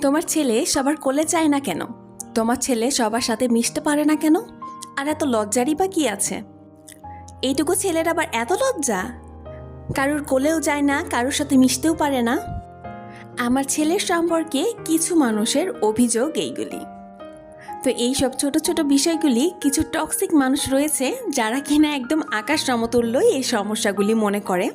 তোমার ছেলে সবার কোলে চায় না কেন? তোমার ছেলে সবার সাথে মিশতে পারে না কেন? আর এত লজ্জারই বা কি আছে? এইটুকু ছেলের আবার এত লজ্জা? কারোর কোলেও যায় না, কারোর সাথে মিশতেও পারে না। আমার ছেলের সম্পর্কে কিছু মানুষের অভিযোগ এইগুলি। তো এই সব ছোট ছোট বিষয়গুলি কিছু টক্সিক মানুষ রয়েছে যারা কিনা একদম আকাশ সমতুল্যই এই সমস্যাগুলি মনে করে।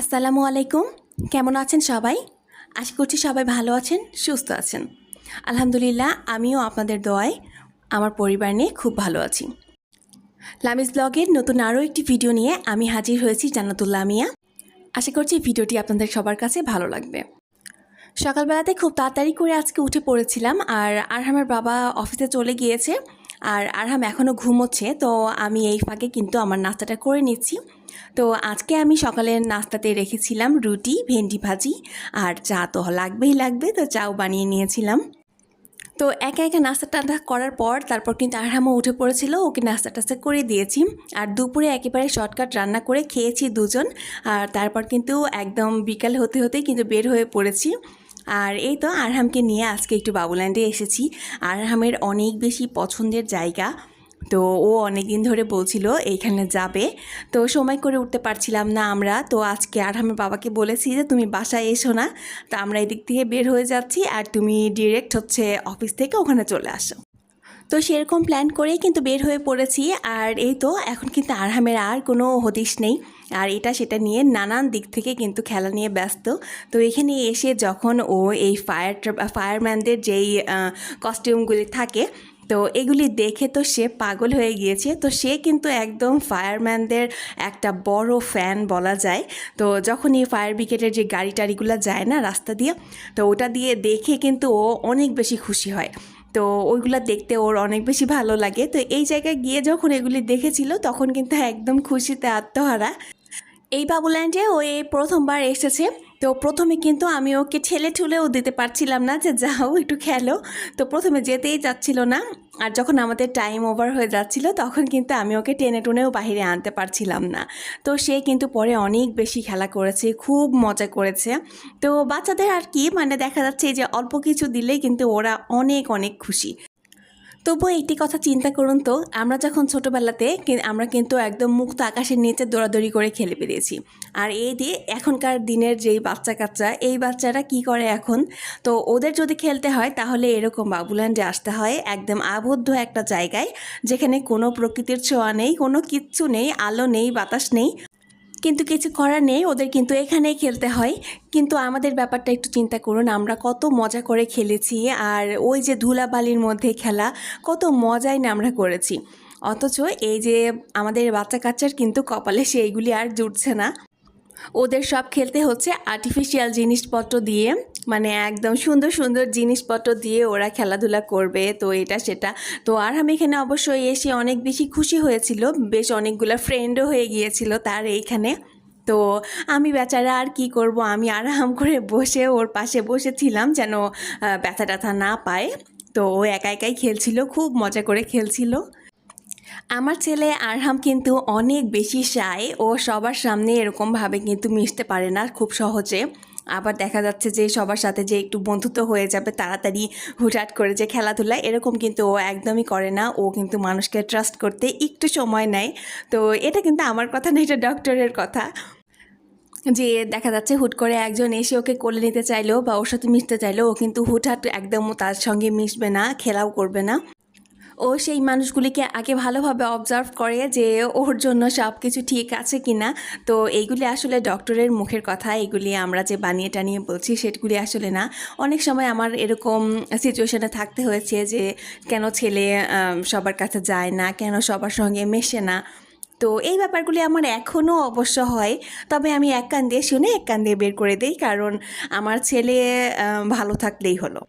আসসালামু আলাইকুম, কেমন আছেন সবাই? আশা করছি সবাই ভালো আছেন, সুস্থ আছেন। আলহামদুলিল্লাহ, আমিও আপনাদের দোয়ায় আমার পরিবার নিয়ে খুব ভালো আছি। লামিজ ব্লগের নতুন আরও একটি ভিডিও নিয়ে আমি হাজির হয়েছি, জান্নাতুল্লাহ মিয়া। আশা করছি ভিডিওটি আপনাদের সবার কাছে ভালো লাগবে। সকালবেলাতে খুব তাড়াতাড়ি করে আজকে উঠে পড়েছিলাম, আর আরহামের বাবা অফিসে চলে গিয়েছে আর আরহাম এখনও ঘুমোচ্ছে। তো আমি এই ফাঁকে কিন্তু আমার নাস্তাটা করে নিচ্ছি। তো আজকে আমি সকালের নাস্তাতে রেখেছিলাম রুটি, ভেন্ডি ভাজি আর চা তো লাগবেই লাগবে, তো চাও বানিয়ে নিয়েছিলাম। তো একা একা নাস্তা করার পর তারপর কিন্তু আরহামও উঠে পড়েছিল, ওকে নাস্তা টাস্তা করে দিয়েছি। আর দুপুরে একেবারে শর্টকাট রান্না করে খেয়েছি দুজন। আর তারপর কিন্তু একদম বিকাল হতে হতেই কিন্তু বের হয়ে পড়েছি। আর এই তো আরহামকে নিয়ে আজকে একটু বাবুল্যান্ডে এসেছি। আরহামের অনেক বেশি পছন্দের জায়গা, তো ও অনেক দিন ধরে বলছিল এইখানে যাবে, তো সময় করে উঠতে পারছিলাম না আমরা। তো আজকে আরহামের বাবাকে বলেছি যে তুমি বাসায় এসো না, তো আমরা এদিক থেকে বের হয়ে যাচ্ছি আর তুমি ডিরেক্ট অফিস থেকে ওখানে চলে আসো। তো সেরকম প্ল্যান করেই কিন্তু বের হয়ে পড়েছি। আর এই তো এখন কিন্তু আরহামের আর কোনো হদিশ নেই, আর এটা সেটা নিয়ে নানান দিক থেকে কিন্তু খেলা নিয়ে ব্যস্ত। তো এখানে এসে যখন ও এই ফায়ারম্যানদের যেই কস্টিউমগুলি থাকে, তো এগুলি দেখে তো সে পাগল হয়ে গিয়েছে। তো সে কিন্তু একদম ফায়ারম্যানদের একটা বড় ফ্যান বলা যায়। তো যখন এই ফায়ার ব্রিগেডের যে গাড়ি টাড়িগুলো যায় না রাস্তা দিয়ে, তো ওটা দিয়ে দেখে কিন্তু ও অনেক বেশি খুশি হয়। তো ওইগুলো দেখতে ওর অনেক বেশি ভালো লাগে। তো এই জায়গায় গিয়ে যখন এগুলি দেখেছিল তখন কিন্তু একদম খুশিতে আত্মহারা। এই বাবুল্যান্ডে ও এই প্রথমবার এসেছে। তো প্রথমে কিন্তু আমি ওকে ঠেলে ঠুলেও দিতে পারছিলাম না যে যাও একটু খেলো। তো প্রথমে যেতেই যাচ্ছিল না, আর যখন আমাদের টাইম ওভার হয়ে যাচ্ছিল তখন কিন্তু আমি ওকে টেনে টুনেও বাইরে আনতে পারছিলাম না। তো সে কিন্তু পরে অনেক বেশি খেলা করেছে, খুব মজা করেছে। তো বাচ্চাদের আর কি, মানে দেখা যাচ্ছে যে অল্প কিছু দিলেই কিন্তু ওরা অনেক অনেক খুশি। তবুও একটি কথা চিন্তা করুন তো, আমরা যখন ছোটোবেলাতে আমরা কিন্তু একদম মুক্ত আকাশের নিচে দৌড়াদৌড়ি করে খেলে বেরিয়েছি। আর এই দিয়ে এখনকার দিনের যেই বাচ্চা কাচ্চা, এই বাচ্চারা কি করে এখন, তো ওদের যদি খেলতে হয় তাহলে এরকম বাবুল্যান্ডে আসতে হয়, একদম আবদ্ধ একটা জায়গায় যেখানে কোনো প্রকৃতির ছোঁয়া নেই, কোনো কিচ্ছু নেই, আলো নেই, বাতাস নেই। কিন্তু কিছু করার নেই, ওদের কিন্তু এখানেই খেলতে হয়। কিন্তু আমাদের ব্যাপারটা একটু চিন্তা করুন, আমরা কত মজা করে খেলেছি, আর ওই যে ধুলাবালির মধ্যে খেলা, কত মজাই না আমরা করেছি। অথচ এই যে আমাদের বাচ্চা কাচ্চার কিন্তু কপালে সেইগুলি আর জুটছে না। ওদের সব খেলতে হচ্ছে আর্টিফিশিয়াল জিনিসপত্র দিয়ে, মানে একদম সুন্দর সুন্দর জিনিসপত্র দিয়ে ওরা খেলাধুলা করবে, তো এটা সেটা। তো আর আমি এখানে অবশ্যই এসে অনেক বেশি খুশি হয়েছিল, বেশ অনেকগুলো ফ্রেন্ডও হয়ে গিয়েছিল তার এইখানে। তো আমি বেচারা আর কি করব, আমি আরাম করে বসে ওর পাশে বসেছিলাম যেন ব্যথা ট্যাথা না পায়। তো ও একা একাই খেলছিল, খুব মজা করে খেলছিল। আমার ছেলে আরহাম কিন্তু অনেক বেশি শাই, ও সবার সামনে এরকমভাবে কিন্তু মিশতে পারে না খুব সহজে। আবার দেখা যাচ্ছে যে সবার সাথে যে একটু বন্ধুত্ব হয়ে যাবে তাড়াতাড়ি, হুটহাট করে যে খেলাধুলা, এরকম কিন্তু ও একদমই করে না। ও কিন্তু মানুষকে ট্রাস্ট করতে একটু সময় নেয়। তো এটা কিন্তু আমার কথা না, এটা ডক্টরের কথা। যে দেখা যাচ্ছে হুট করে একজন এসে ওকে কোলে নিতে চাইলো বা ওর সাথে মিশতে চাইলো, ও কিন্তু হুটহাট একদম তার সঙ্গে মিশবে না, খেলাও করবে না। ও সেই মানুষগুলিকে আগে ভালোভাবে অবজার্ভ করে যে ওর জন্য সব কিছু ঠিক আছে কি না। তো এইগুলি আসলে ডক্টরের মুখের কথা, এগুলি আমরা যে বানিয়ে টানিয়ে বলছি সেগুলি আসলে না। অনেক সময় আমার এরকম সিচুয়েশনে থাকতে হয়েছে যে কেন ছেলে সবার কাছে যায় না, কেন সবার সঙ্গে মেশে না। তো এই ব্যাপারগুলি আমার এখনও অবশ্য হয়, তবে আমি এক কান দিয়ে শুনে এক কান দিয়ে বের করে দিই, কারণ আমার ছেলে ভালো থাকলেই হলো।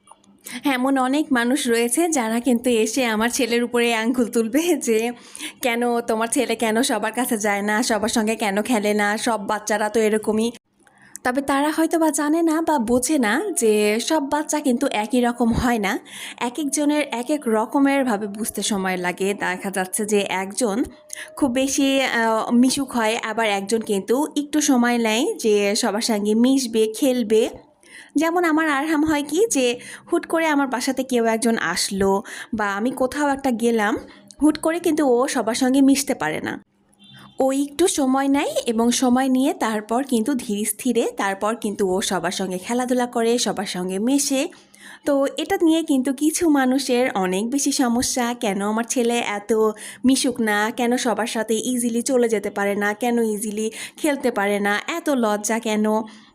এমন অনেক মানুষ রয়েছে যারা কিন্তু এসে আমার ছেলের উপরে আঙ্গুল তুলবে যে কেন তোমার ছেলে কেন সবার কাছে যায় না, সবার সঙ্গে কেন খেলে না, সব বাচ্চারা তো এরকমই। তবে তারা হয়তো বা জানে না বা বোঝে না যে সব বাচ্চা কিন্তু একই রকম হয় না। এক একজনের এক এক রকমের ভাবে বুঝতে সময় লাগে। দেখা যাচ্ছে যে একজন খুব বেশি মিশুক হয়, আবার একজন কিন্তু একটু সময় নেয় যে সবার সঙ্গে মিশবে, খেলবে। যেমন আমার আরহাম হয় কি যে হুট করে আমার বাসাতে কেউ একজন আসলো বা আমি কোথাও একটা গেলাম, হুট করে কিন্তু ও সবার সঙ্গে মিশতে পারে না। ও একটু সময় নেয় এবং সময় নিয়ে তারপর কিন্তু ধীরে স্থিরে তারপর কিন্তু ও সবার সঙ্গে খেলাধুলা করে, সবার সঙ্গে মেশে। তো এটা নিয়ে কিন্তু কিছু মানুষের অনেক বেশি সমস্যা, কেন আমার ছেলে এত মিশুক না, কেন সবার সাথে ইজিলি চলে যেতে পারে না, কেন ইজিলি খেলতে পারে না, এত লজ্জা কেন।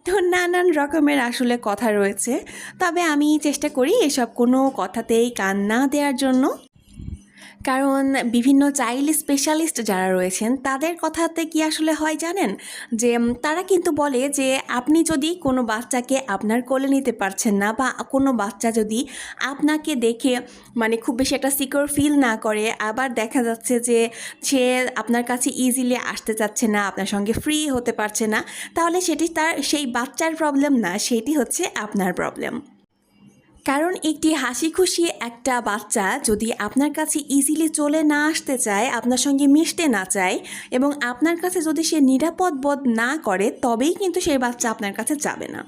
তো নানান রকমের আসলে কথা রয়েছে। তবে আমি চেষ্টা করি এসব কোনো কথাতেই কান না দেওয়ার জন্য। কারণ বিভিন্ন চাইল্ড স্পেশালিস্ট যারা রয়েছেন তাদের কথাতে কি আসলে হয় জানেন, যে তারা কিন্তু বলে যে আপনি যদি কোনো বাচ্চাকে আপনার কোলে নিতে পারছেন না, বা কোনো বাচ্চা যদি আপনাকে দেখে মানে খুব বেশি একটা সিকিউর ফিল না করে, আবার দেখা যাচ্ছে যে সে আপনার কাছে ইজিলি আসতে চাচ্ছে না, আপনার সঙ্গে ফ্রি হতে পারছে না, তাহলে সেটি তার সেই বাচ্চার প্রবলেম না, সেটি হচ্ছে আপনার প্রবলেম। কারণ একটি হাসি খুশি একটা বাচ্চা যদি আপনার কাছে ইজিলি চলে না আসতে চায়, আপনার সঙ্গে মিশতে না চায়, এবং আপনার কাছে যদি সে নিরাপদ বোধ না করে, তবেই কিন্তু সেই বাচ্চা আপনার কাছে যাবে না।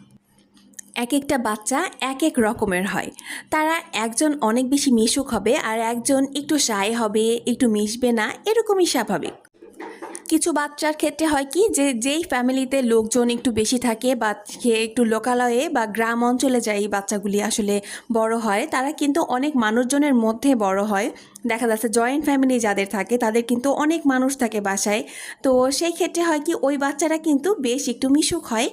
এক একটা বাচ্চা এক এক রকমের হয়। তারা একজন অনেক বেশি মিশুক হবে, আর একজন একটু শাই হবে, একটু মিশবে না, এরকমই স্বাভাবিক। কিছু বাচ্চার ক্ষেত্রে হয় কি যে যেই ফ্যামিলিতে লোকজন একটু বেশি থাকে বা সে একটু লোকালয়ে বা গ্রাম অঞ্চলে যায় এই বাচ্চাগুলি আসলে বড় হয়, তারা কিন্তু অনেক মানুষজনের মধ্যে বড় হয়। দেখা যাচ্ছে জয়েন্ট ফ্যামিলি যাদের থাকে তাদের কিন্তু অনেক মানুষ থাকে বাসায়। তো সেই ক্ষেত্রে হয় কি ওই বাচ্চারা কিন্তু বেশ একটু মিশুক হয়।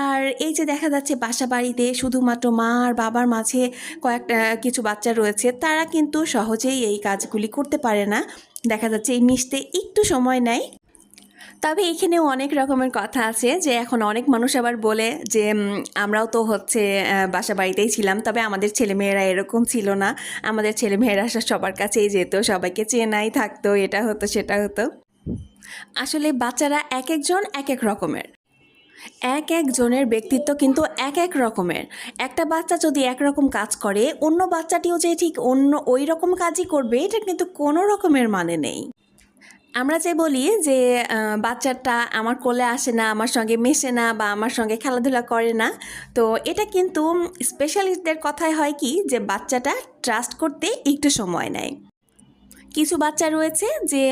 আর এই যে দেখা যাচ্ছে বাসা বাড়িতে শুধুমাত্র মা আর বাবার মাঝে কয়েকটা কিছু বাচ্চা রয়েছে, তারা কিন্তু সহজেই এই কাজগুলি করতে পারে না। দেখা যাচ্ছে এই মিশতে একটু সময় নেয়। তবে এখানেও অনেক রকমের কথা আছে যে এখন অনেক মানুষ আবার বলে যে আমরাও তো হচ্ছে বাসা বাড়িতেই ছিলাম, তবে আমাদের ছেলেমেয়েরা এরকম ছিল না, আমাদের ছেলেমেয়েরা সবার কাছেই যেত, সবাইকে চেনাই থাকতো, এটা হতো সেটা হতো। আসলে বাচ্চারা এক একজন এক এক রকমের, এক একজনের ব্যক্তিত্ব কিন্তু এক এক রকমের। একটা বাচ্চা যদি একরকম কাজ করে, অন্য বাচ্চাটিও যে ঠিক অন্য ওই রকম কাজই করবে, এটা কিন্তু কোনো রকমের মানে নেই। আমরা যে বলি যে বাচ্চাটা আমার কোলে আসে না, আমার সঙ্গে মেশে না, বা আমার সঙ্গে খেলাধুলা করে না, তো এটা কিন্তু স্পেশালিস্টদের কথায় হয় কি যে বাচ্চাটা ট্রাস্ট করতে একটু সময় নেয়। কিছু বাচ্চা রয়েছে যে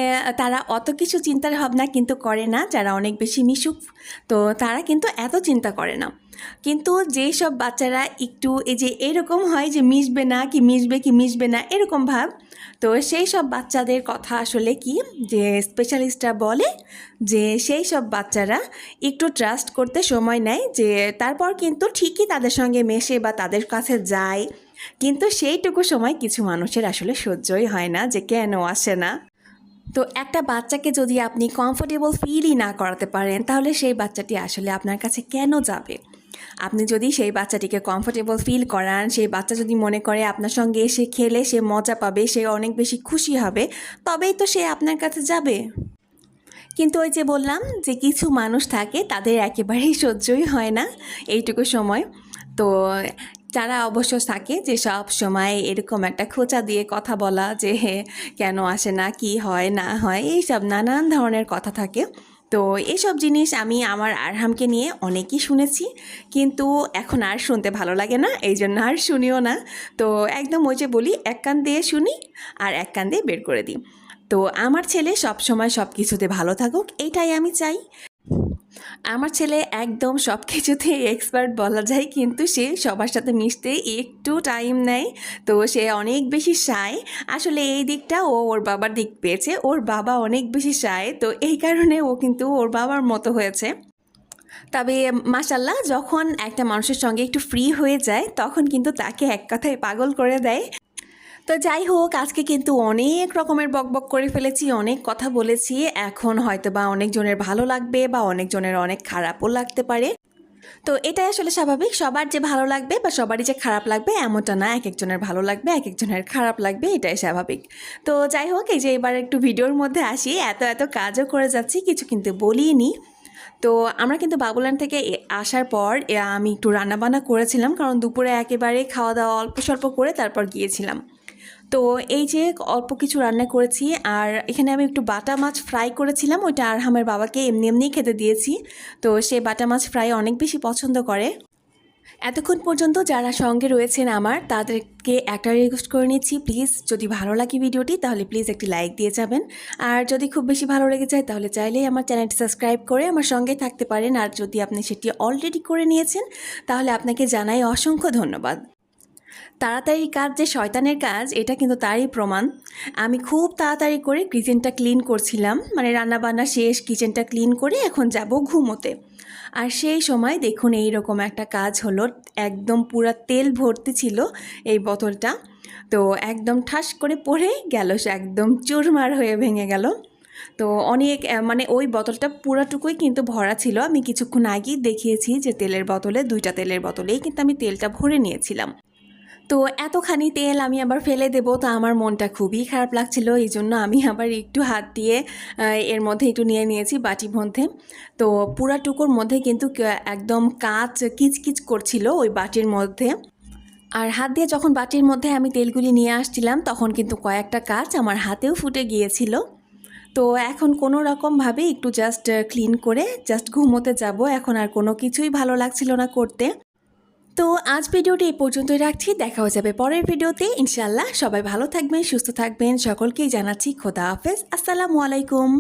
তারা অত কিছু চিন্তার ভাবনা কিন্তু করে না, যারা অনেক বেশি মিশুক, তো তারা কিন্তু এত চিন্তা করে না। কিন্তু যেই সব বাচ্চারা একটু এই যে এরকম হয় যে মিশবে না কি মিশবে কি মিশবে না এরকম ভাব, তো সেই সব বাচ্চাদের কথা আসলে কি যে স্পেশালিস্টরা বলে যে সেই সব বাচ্চারা একটু ট্রাস্ট করতে সময় নেয়, যে তারপর কিন্তু ঠিকই তাদের সঙ্গে মেশে বা তাদের কাছে যায়। কিন্তু সেইটুকু সময় কিছু মানুষের আসলে সহ্যই হয় না যে কেন আসে না। তো একটা বাচ্চাকে যদি আপনি কমফোর্টেবল ফিলই না করাতে পারেন, তাহলে সেই বাচ্চাটি আসলে আপনার কাছে কেন যাবে? আপনি যদি সেই বাচ্চাটিকে কমফোর্টেবল ফিল করান, সেই বাচ্চা যদি মনে করে আপনার সঙ্গে এসে খেলে সে মজা পাবে, সে অনেক বেশি খুশি হবে, তবেই তো সে আপনার কাছে যাবে। কিন্তু ওই যে বললাম যে কিছু মানুষ থাকে তাদের একেবারেই সহ্যই হয় না এইটুকু সময়। তো যারা অবশ্য থাকে যে সব সময় এরকম একটা খোঁচা দিয়ে কথা বলা যে কেন আসে না, কি হয় না হয়, এইসব নানান ধরনের কথা থাকে। তো এইসব জিনিস আমি আমার আরহামকে নিয়ে অনেকই শুনেছি, কিন্তু এখন আর শুনতে ভালো লাগে না, এই জন্য আর শুনিও না। তো একদম ওই যে বলি, এক কান দিয়ে শুনি আর এক কান দিয়ে বের করে দিই। তো আমার ছেলে সব সময় সব কিছুতে ভালো থাকুক, এইটাই আমি চাই। আমার ছেলে একদম সব কিছুতে এক্সপার্ট বলা যায়, কিন্তু সে সবার সাথে মিশতে একটু টাইম নেয়। তো সে অনেক বেশি শায়। আসলে এই দিকটা ও ওর বাবার দিক পেয়েছে, ওর বাবা অনেক বেশি শায়, তো এই কারণে ও কিন্তু ওর বাবার মতো হয়েছে। তবে মাশাল্লাহ, যখন একটা মানুষের সঙ্গে একটু ফ্রি হয়ে যায় তখন কিন্তু তাকে এক কথায় পাগল করে দেয়। তো যাই হোক, আজকে কিন্তু অনেক রকমের বকবক করে ফেলেছি, অনেক কথা বলেছি। এখন হয়তো বা অনেকজনের ভালো লাগবে বা অনেকজনের অনেক খারাপও লাগতে পারে। তো এটাই আসলে স্বাভাবিক, সবার যে ভালো লাগবে বা সবারই যে খারাপ লাগবে এমনটা না, এক একজনের ভালো লাগবে এক একজনের খারাপ লাগবে, এটাই স্বাভাবিক। তো যাই হোক, এই যে এবার একটু ভিডিওর মধ্যে আসি, এত এত কাজও করে যাচ্ছি, কিছু কিন্তু বলিনি। তো আমরা কিন্তু বাবুল্যান্ড থেকে আসার পর আমি একটু রান্নাবান্না করেছিলাম, কারণ দুপুরে একেবারে খাওয়া দাওয়া অল্প স্বল্প করে তারপর গিয়েছিলাম। তো এই যে অল্প কিছু রান্না করেছি, আর এখানে আমি একটু বাটা মাছ ফ্রাই করেছিলাম, ওইটা আরহামের বাবাকে এমনি এমনিই খেতে দিয়েছি। তো সে বাটা মাছ ফ্রাই অনেক বেশি পছন্দ করে। এতক্ষণ পর্যন্ত যারা সঙ্গে রয়েছেন আমার, তাদেরকে একটা রিকোয়েস্ট করে নিচ্ছি, প্লিজ যদি ভালো লাগে ভিডিওটি তাহলে প্লিজ একটি লাইক দিয়ে যাবেন। আর যদি খুব বেশি ভালো লেগে যায় তাহলে চাইলেই আমার চ্যানেলটি সাবস্ক্রাইব করে আমার সঙ্গে থাকতে পারেন। আর যদি আপনি সেটি অলরেডি করে নিয়েছেন তাহলে আপনাকে জানাই অসংখ্য ধন্যবাদ। তাড়াতাড়ি কাজ যে শয়তানের কাজ, এটা কিন্তু তারই প্রমাণ। আমি খুব তাড়াতাড়ি করে কিচেনটা ক্লিন করছিলাম, মানে রান্নাবান্না শেষ, কিচেনটা ক্লিন করে এখন যাব ঘুমোতে। আর সেই সময় দেখুন এইরকম একটা কাজ হলো, একদম পুরা তেল ভর্তি ছিল এই বোতলটা। তো একদম ঠাস করে পড়ে গেল, সে একদম চুরমার হয়ে ভেঙে গেল। তো অনেক মানে ওই বোতলটা পুরাটুকুই কিন্তু ভরা ছিল। আমি কিছুক্ষণ আগেই দেখিয়েছি যে তেলের বোতলে, 2টা তেলের বোতলেই কিন্তু আমি তেলটা ভরে নিয়েছিলাম। তো এতখানি তেল আমি আবার ফেলে দেবো, তো আমার মনটা খুবই খারাপ লাগছিল। এই জন্য আমি আবার একটু হাত দিয়ে এর মধ্যে একটু নিয়ে নিয়েছি বাটির মধ্যে। তো পুরাটুকুর মধ্যে কিন্তু একদম কাঁচ কিচকিচ করছিল ওই বাটির মধ্যে। আর হাত দিয়ে যখন বাটির মধ্যে আমি তেলগুলি নিয়ে আসছিলাম তখন কিন্তু কয়েকটা কাঁচ আমার হাতেও ফুটে গিয়েছিল। তো এখন কোনো রকমভাবে একটু জাস্ট ক্লিন করে জাস্ট ঘুমোতে যাব, এখন আর কোনো কিছুই ভালো লাগছিল না করতে। তো আজ ভিডিওটি এই পর্যন্তই রাখছি, দেখা হয়ে যাবে পরের ভিডিওতে ইনশাআল্লাহ। সবাই ভালো থাকবেন, সুস্থ থাকবেন, সকলকেই জানাচ্ছি খোদা হাফেজ, আসসালামু আলাইকুম।